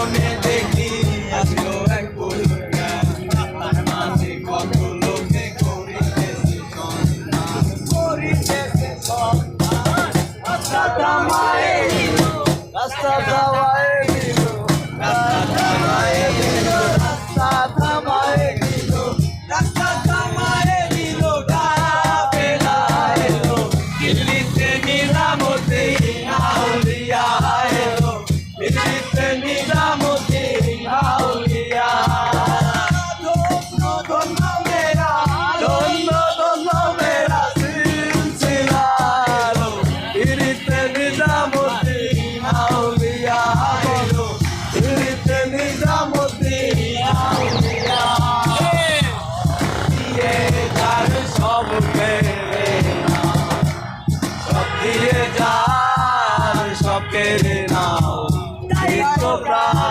মনে দেখি আসলো এক পুরুষা তার মাঝে কত লোকে করিতেছে সন্ধান করিতেছে সন্ধান রাস্তা থামায়ে দিল রাস্তা থামায়ে দিল রাস্তা থামায়ে দিল রাস্তা থামায়ে দিল রাস্তা থামায়ে দিল কাফেলা এলো দিল্লিতে নিজামুদ্দিন আউলিয়া এলো দিল্লিতে নিজামুদ্দিন আউলিয়া ধন্য ধন্য মেরা ধন্য ধন্য মেরা সিলসিলা এলো দিল্লিতে নিজামুদ্দিন আউলিয়া এলো দিল্লিতে নিজামুদ্দিন আউলিয়া দিয়ে যার সব মেরে সব দিয়ে যার সব কেড়ে নাও তাই তো প্রাণ